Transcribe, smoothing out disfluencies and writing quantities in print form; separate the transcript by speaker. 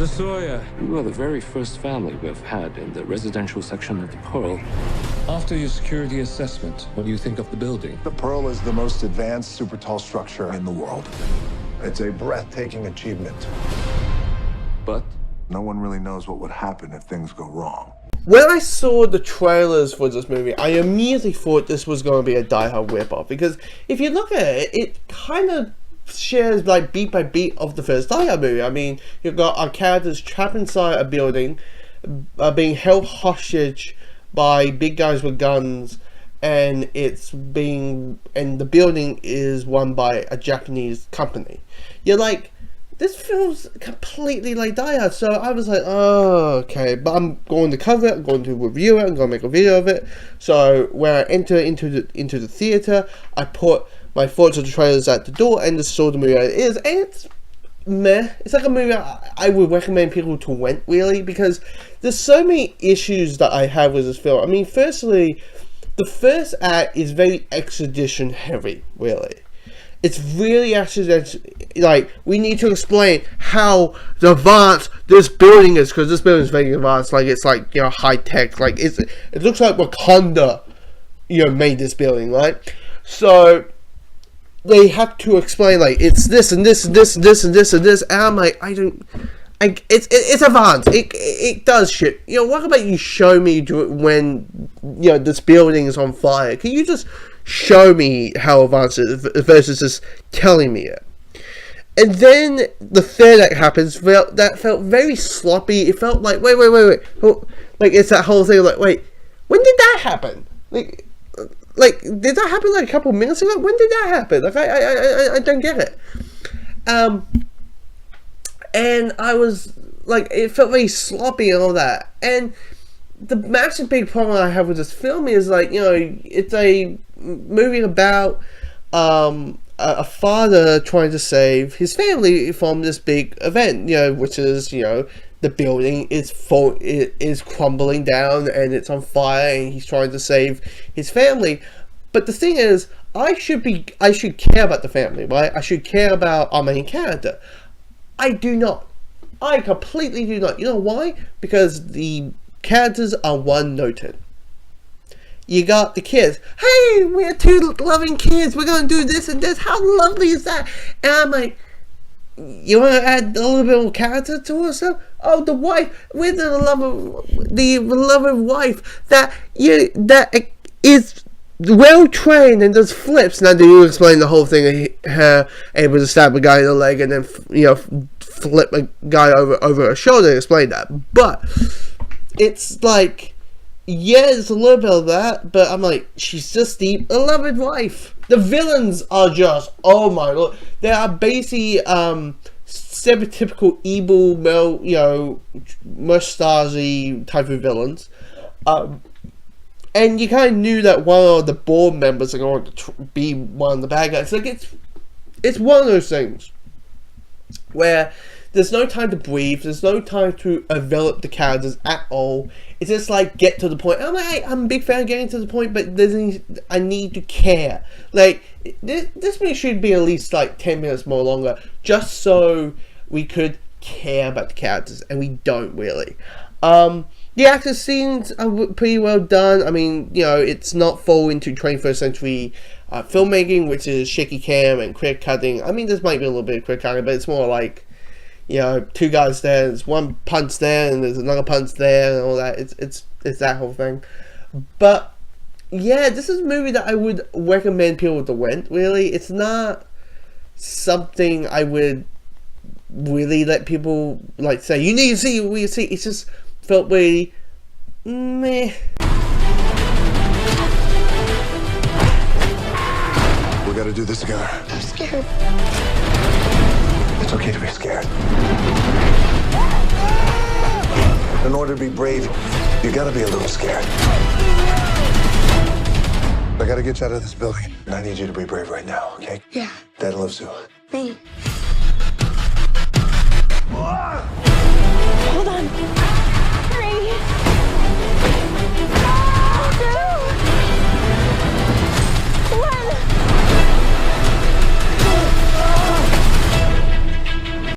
Speaker 1: Mr. Sawyer, you are the very first family we've had in the residential section of the Pearl. After your security assessment, what do you think of the building?
Speaker 2: The Pearl is the most advanced super tall structure in the world. It's a breathtaking achievement.
Speaker 1: But
Speaker 2: No one really knows what would happen if things go wrong.
Speaker 3: When I saw the trailers for this movie, I immediately thought this was going to be a Die Hard ripoff, because if you look at it, it kind of shares like beat by beat of the first Die Hard movie. I mean, you've got our characters trapped inside a building, being held hostage by big guys with guns, and the building is run by a Japanese company. You're like, this feels completely like Die Hard. So I was like, oh, okay, but I'm going to cover it, I'm going to review it, I'm going to make a video of it. So when I enter into the theater, I put my thoughts of the trailers at the door and just saw the movie as it is, and it's meh. It's like a movie I would recommend people to rent, really, because there's so many issues that I have with this film. I mean, firstly, the first act is very exposition heavy, really. It's really exposition, like, we need to explain how advanced this building is, because this building is very advanced. Like, it's like, you know, high tech. Like, it looks like Wakanda, you know, made this building, right? So they have to explain, like, it's this and this and this and this and this and this, and I'm like, it's advanced. It does shit. You know, what about you show me when, you know, this building is on fire? Can you just show me how advanced it is versus just telling me it? And then the third act happens. That felt very sloppy. It felt like, wait. Like, it's that whole thing, like, wait, when did that happen? Like, did that happen like a couple minutes ago? When did that happen? Like, I don't get it. And I was like, it felt very sloppy and all that. And the massive big problem I have with this film is, like, you know, it's a movie about a father trying to save his family from this big event, you know, which is, you know, the building is crumbling down and it's on fire and he's trying to save his family. But the thing is, I should care about the family, right? I should care about our main character. I do not. I completely do not. You know why? Because the characters are one-noted. You got the kids. Hey, we're two loving kids. We're going to do this and this. How lovely is that? And I'm like, you want to add a little bit more character to herself? Oh, the wife. We're the beloved wife that is well trained and does flips. Now, do you explain the whole thing of her able to stab a guy in the leg and then, you know, flip a guy over her shoulder and explain that? But it's like, yeah, there's a little bit of that, but I'm like, she's just the beloved wife. The villains are just, oh my lord, they are basically stereotypical evil male, you know, mustache type of villains. And you kind of knew that one of the board members are going to be one of the bad guys. Like, it's one of those things where there's no time to breathe. There's no time to develop the characters at all. It's just like, get to the point. I'm a big fan of getting to the point, but I need to care. Like, this movie should be at least like 10 minutes more longer, just so we could care about the characters, and we don't really. The action scenes are pretty well done. I mean, you know, it's not full into 21st century filmmaking, which is shaky cam and quick cutting. I mean, this might be a little bit of quick cutting, but it's more like, you know, two guys there, there's one punch there, and there's another punch there, and all that. It's that whole thing. But yeah, this is a movie that I would recommend people to rent. Really, it's not something I would really let people like say you need to see. We see. It's just felt really meh.
Speaker 2: We gotta do this together.
Speaker 4: I'm scared.
Speaker 2: It's okay to be scared. In order to be brave, you gotta be a little scared. I gotta get you out of this building, and I need you to be brave right now, okay?
Speaker 4: Yeah.
Speaker 2: Dad loves you.
Speaker 4: Me. Hold on. Hurry. No,